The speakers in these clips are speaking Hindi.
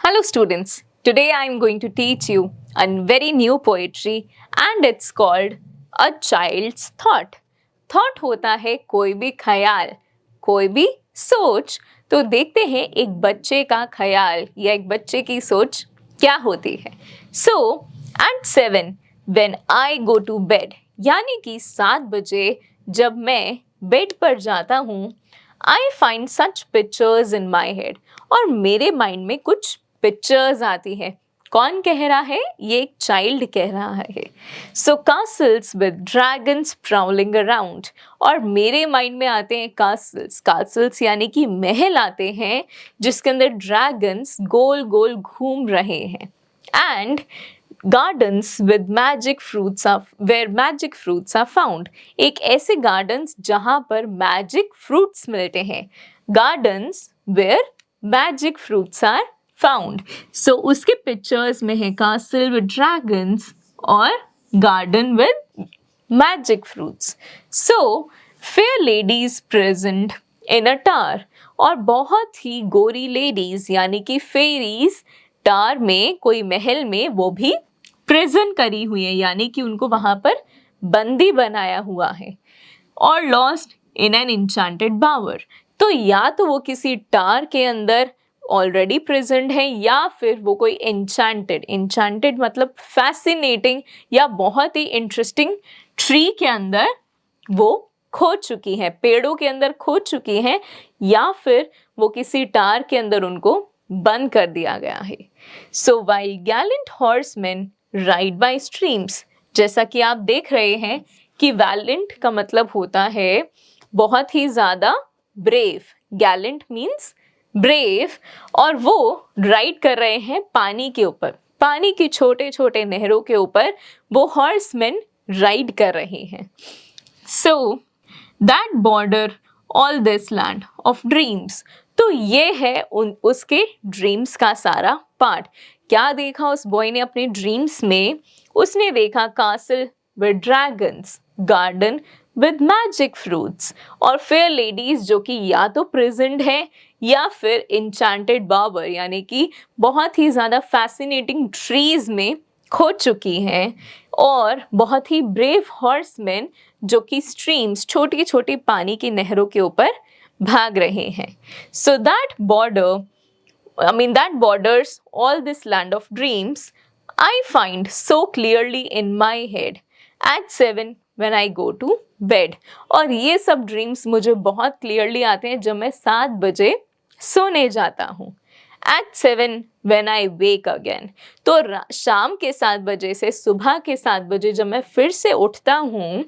Hello students, today I am going to teach you a very new poetry and it's called A Child's Thought. Thought होता है कोई भी ख्याल, कोई भी सोच। तो देखते हैं एक बच्चे का ख्याल या एक बच्चे की सोच क्या होती है। So at 7 when I go to bed, यानी कि 7 बजे जब मैं बेड पर जाता हूँ, I find such pictures in my head, और मेरे माइंड में कुछ पिक्चर्स आती है। कौन कह रहा है? ये एक चाइल्ड कह रहा है। सो कासल्स विद ड्रैगन्स प्राउलिंग अराउंड, और मेरे माइंड में आते हैं कासल्स। कासल्स यानी कि महल आते हैं जिसके अंदर ड्रैगन्स गोल गोल घूम रहे हैं। And gardens with magic fruits are where magic fruits are found, एक ऐसे गार्डन्स जहाँ पर मैजिक फ्रूट्स मिलते हैं। Gardens where magic fruits are found. So उसके पिक्चर्स में है कासल विद ड्रैगन्स और garden with magic fruits. So fair ladies present in a tower, और बहुत ही गोरी लेडीज यानी कि फेरीज टावर में, कोई महल में वो भी प्रेजेंट करी हुई है, यानी कि उनको वहां पर बंदी बनाया हुआ है। और लॉस्ट इन एन इंचांटेड बावर, तो या तो वो किसी टावर के अंदर ऑलरेडी प्रेजेंट है या फिर वो कोई इंचांटेड मतलब फैसिनेटिंग या बहुत ही इंटरेस्टिंग ट्री के अंदर वो खो चुकी है, पेड़ों के अंदर खो चुकी है, या फिर वो किसी टावर के अंदर उनको बंद कर दिया गया है। So while Gallant horseman ride bye streams, जैसा कि आप देख रहे हैं कि वैलेंट का मतलब होता है बहुत ही ज़्यादा ब्रेव। गैलेंट मीन्स ब्रेव, और वो राइड कर रहे हैं पानी के ऊपर, पानी की छोटे छोटे नहरों के ऊपर वो हॉर्समैन राइड कर रहे हैं। So that border all this land of dreams, तो ये है उसके ड्रीम्स का सारा पार्ट। क्या देखा उस बॉय ने अपने ड्रीम्स में? उसने देखा castle with dragons, garden with magic fruits, और फेयर लेडीज जो कि या तो प्रेजेंट है या फिर इंचांटेड बावर यानी कि बहुत ही ज़्यादा फैसिनेटिंग ट्रीज में खो चुकी हैं, और बहुत ही ब्रेव हॉर्समैन जो कि स्ट्रीम्स छोटी छोटी पानी की नहरों के ऊपर भाग रहे हैं। So that borders all this land of dreams I find so clearly in my head at 7 when I go to bed, और ये सब ड्रीम्स मुझे बहुत क्लियरली आते हैं जब मैं 7 बजे सोने जाता हूँ। At 7 when I wake again, तो शाम के 7 बजे से सुबह के 7 बजे जब मैं फिर से उठता हूँ,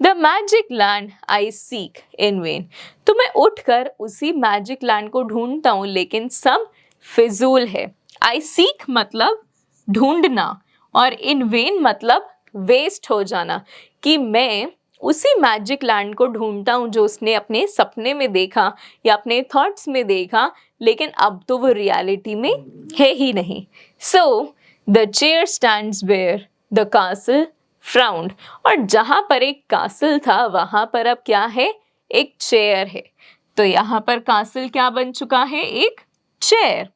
The magic land I seek in vain, तो मैं उठकर उसी मैजिक लैंड को ढूंढता हूँ लेकिन सब फिजूल है। I seek मतलब ढूंढना, और in vain मतलब वेस्ट हो जाना, कि मैं उसी मैजिक लैंड को ढूंढता हूँ जो उसने अपने सपने में देखा या अपने थॉट्स में देखा, लेकिन अब तो वो रियलिटी में है ही नहीं। So the chair stands where the castle frowned, और जहाँ पर एक कासल था वहाँ पर अब क्या है? एक चेयर है। तो यहाँ पर कासल क्या बन चुका है? एक chair.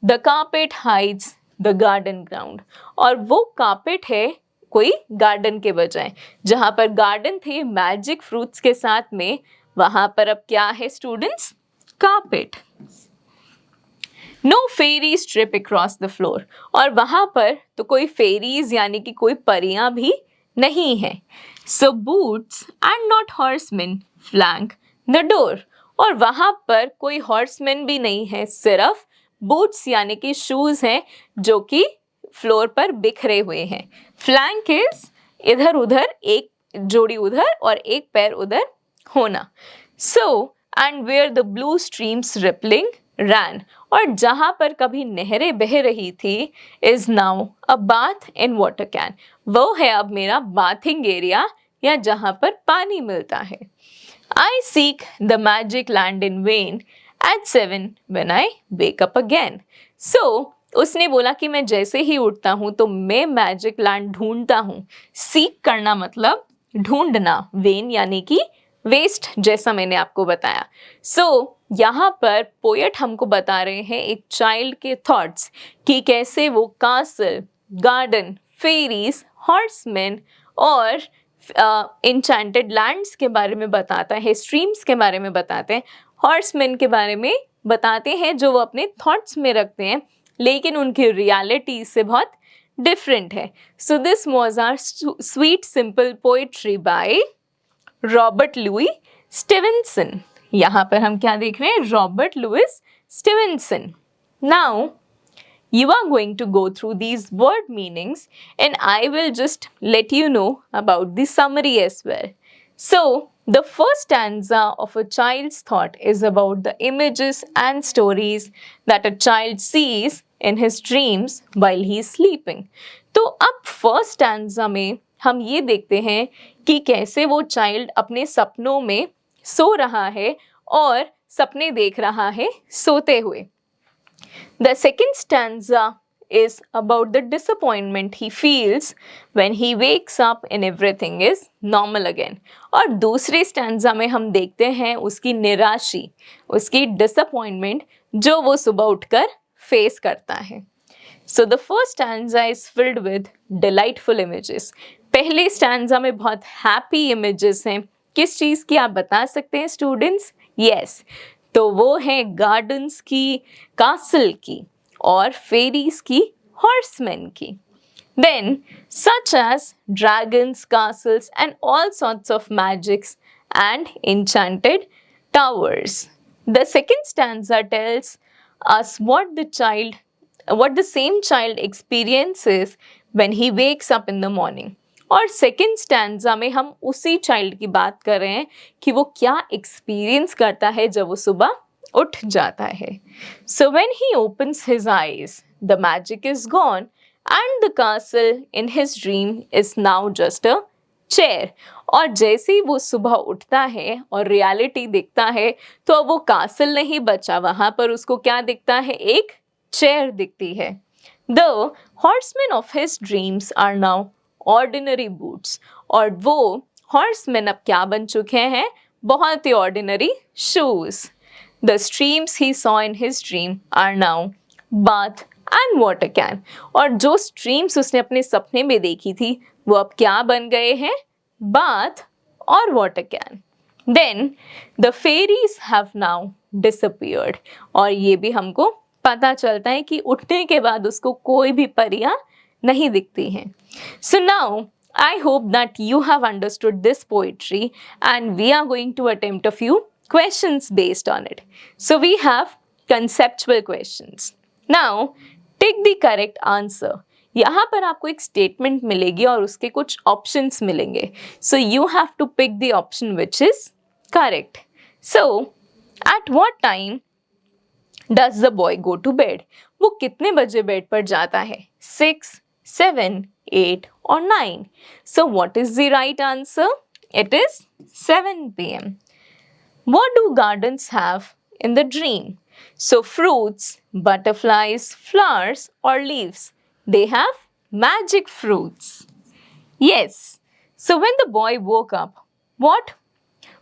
The carpet hides the garden ground, और वो कार्पेट है कोई गार्डन के बजाय, जहां पर गार्डन थे मैजिक फ्रूट्स के साथ में, वहां पर अब क्या है students? Carpet. No fairies trip across the floor, और वहां पर तो कोई फेरीज यानी कि कोई परियां भी नहीं है। So boots and not horseman flank the door, और वहां पर कोई हॉर्समैन भी नहीं है, सिर्फ बूट्स यानी कि शूज हैं जो कि फ्लोर पर बिखरे हुए हैं। फ्लैंक इज इधर उधर, एक जोड़ी उधर और एक पैर उधर होना। So and where the blue streams rippling ran, और जहां पर कभी नहरें बह रही थी, is now a bath in water can, वो है अब मेरा बाथिंग एरिया या जहां पर पानी मिलता है। I seek the magic land in vain at 7 when I wake up again. So उसने बोला कि मैं जैसे ही उठता हूँ तो मैं मैजिक लैंड ढूंढता हूँ। सीक करना मतलब ढूंढना, वेन यानी कि वेस्ट, जैसा मैंने आपको बताया। सो यहाँ पर पोएट हमको बता रहे हैं एक चाइल्ड के थॉट्स कि कैसे वो कासल, गार्डन, फेरीज, हॉर्समैन और इंचेंटेड लैंड्स के बारे में बताता है, स्ट्रीम्स के बारे में बताते हैं, हॉर्समैन के बारे में बताते हैं जो वो अपने थॉट्स में रखते हैं लेकिन उनकी रियलिटी से बहुत डिफरेंट है. So this was our sweet simple poetry by Robert Louis Stevenson. यहाँ पर हम क्या देख रहे हैं? Robert Louis Stevenson. Now you are going to go through these word meanings and I will just let you know about the summary as well. So, the first stanza of a child's thought is about the images and stories that a child sees in his dreams while he is sleeping. तो अब first stanza में हम ये देखते हैं कि कैसे वो child अपने सपनों में सो रहा है और सपने देख रहा है सोते हुए. The second stanza is about the disappointment he feels when he wakes up and everything is normal again. और दूसरे stanza में हम देखते हैं उसकी निराशी, उसकी disappointment जो वो सुबह उठकर face करता है. So the first stanza is filled with delightful images. पहले stanza में बहुत happy images हैं. किस चीज़ की आप बता सकते हैं students? Yes. तो वो है गार्डन्स की, कासल की और फेरीज की, हॉर्समैन की. Then such as dragons, castles and all sorts of magics and enchanted towers. The second stanza tells us what the same child experiences when he wakes up in the morning. और सेकेंड स्टैंजा में हम उसी चाइल्ड की बात कर रहे हैं कि वो क्या एक्सपीरियंस करता है जब वो सुबह उठ जाता है. So when he opens his eyes the magic is gone and the castle in his dream is now just a chair. और जैसे ही वो सुबह उठता है और रियलिटी दिखता है तो अब वो कासल नहीं बचा, वहां पर उसको क्या दिखता है? एक चेयर दिखती है. The horseman of his dreams are now ordinary boots. और वो हॉर्समैन अब क्या बन चुके हैं? बहुत ही ordinary shoes. The streams he saw in his dream are now bath and water can. और जो स्ट्रीम्स उसने अपने सपने में देखी थी वो अब क्या बन गए हैं? बाथ और water can. Then the fairies have now disappeared. और ये भी हमको पता चलता है कि उठने के बाद उसको कोई भी परियां नहीं दिखती हैं. So now I hope that you have understood this poetry and we are going to attempt a few questions based on it. So we have conceptual questions. Now take the correct answer. यहाँ पर आपको एक statement मिलेगी और उसके कुछ options मिलेंगे. So you have to pick the option which is correct. So at what time does the boy go to bed? वो कितने बजे बेड पर जाता है? 6, 7, 8 or 9. So what is the right answer? It is 7 p.m. What do gardens have in the dream? So fruits, butterflies, flowers or leaves? They have magic fruits. Yes. So when the boy woke up, what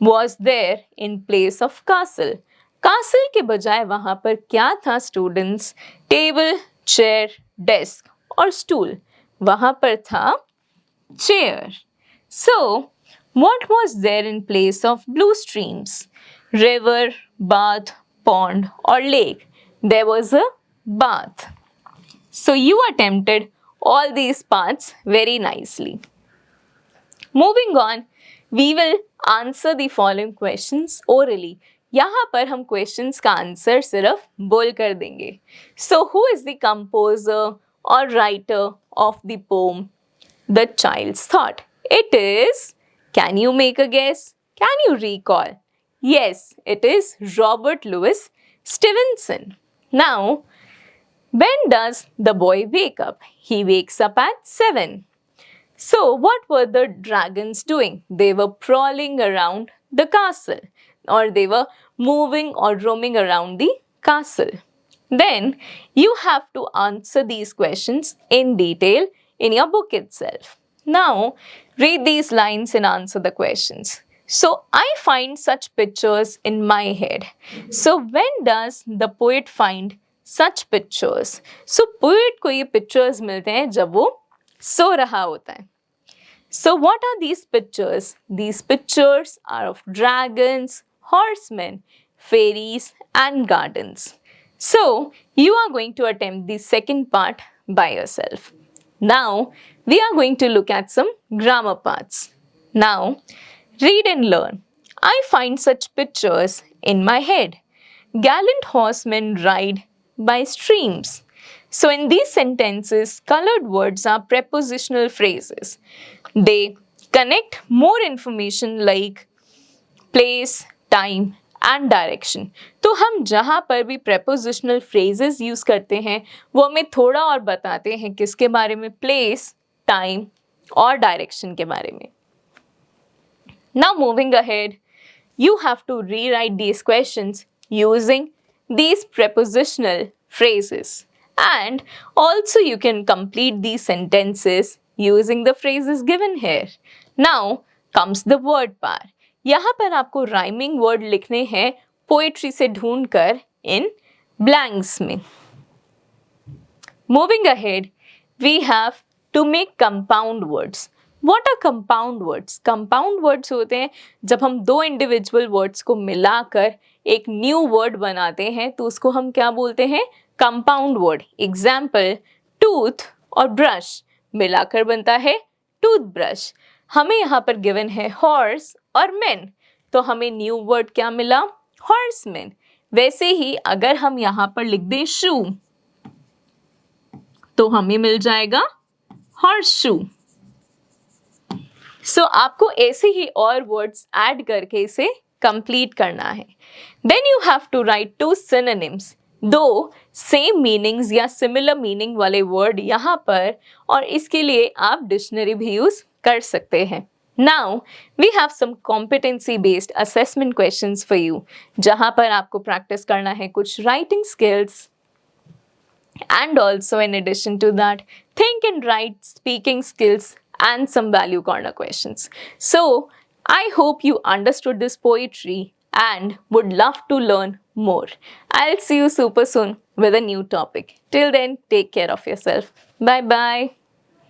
was there in place of castle? Castle के बजाय वहां पर क्या था स्टूडेंट्स? टेबल, चेयर, डेस्क और स्टूल. वहां पर था chair. So what was there in place of blue streams? River, bath, pond और lake. There was a bath. So you attempted all these parts very nicely. Moving on, we will answer the following questions orally. यहाँ पर हम क्वेश्चंस का आंसर सिर्फ बोल कर देंगे. So who is the composer और writer of the poem the child's thought? It is, can you make a guess? Can you recall? Yes, it is Robert Louis Stevenson. Now when does the boy wake up? He wakes up at 7. So what were the dragons doing? They were prowling around the castle, or they were moving or roaming around the castle. Then you have to answer these questions in detail in your book itself. Now read these lines and answer the questions. So I find such pictures in my head. So when does the poet find such pictures? So poet को ये pictures मिलते हैं जब वो सो रहा होता है. So what are these pictures? These pictures are of dragons, horsemen, fairies and gardens. So you are going to attempt the second part by yourself. Now we are going to look at some grammar parts. Now read and learn. I find such pictures in my head. Gallant horsemen ride by streams. So, in these sentences, colored words are prepositional phrases. They connect more information like place, time and direction. तो हम जहाँ पर भी prepositional phrases use करते हैं वो हमें थोड़ा और बताते हैं किसके बारे में, place, time और direction के बारे में. Now moving ahead, you have to rewrite these questions using these prepositional phrases. And also you can complete these sentences using the phrases given here. Now comes the word part. यहाँ पर आपको rhyming word लिखने हैं poetry से ढूंढकर in blanks में. Moving ahead, we have to make compound words. What are compound words? Compound words होते हैं जब हम दो individual words को मिलाकर एक new word बनाते हैं तो उसको हम क्या बोलते हैं? Compound word. Example, tooth और brush मिलाकर बनता है toothbrush. हमें यहाँ पर given है horse और men, तो हमें new word क्या मिला? horseman. वैसे ही अगर हम यहाँ पर लिख दें shoe तो हमें मिल जाएगा horseshoe. So आपको ऐसे ही और वर्ड्स ऐड करके इसे कंप्लीट करना है. Then you have to write two synonyms. दो सेम मीनिंग्स या सिमिलर मीनिंग वाले वर्ड यहाँ पर, और इसके लिए आप डिक्शनरी भी यूज कर सकते हैं. Now we have some competency based assessment questions for you, जहाँ पर आपको प्रैक्टिस करना है कुछ writing skills. And also in addition to that, think and write speaking skills and some value corner questions. So I hope you understood this poetry and would love to learn more. I'll see you super soon with a new topic. Till then, take care of yourself. Bye bye.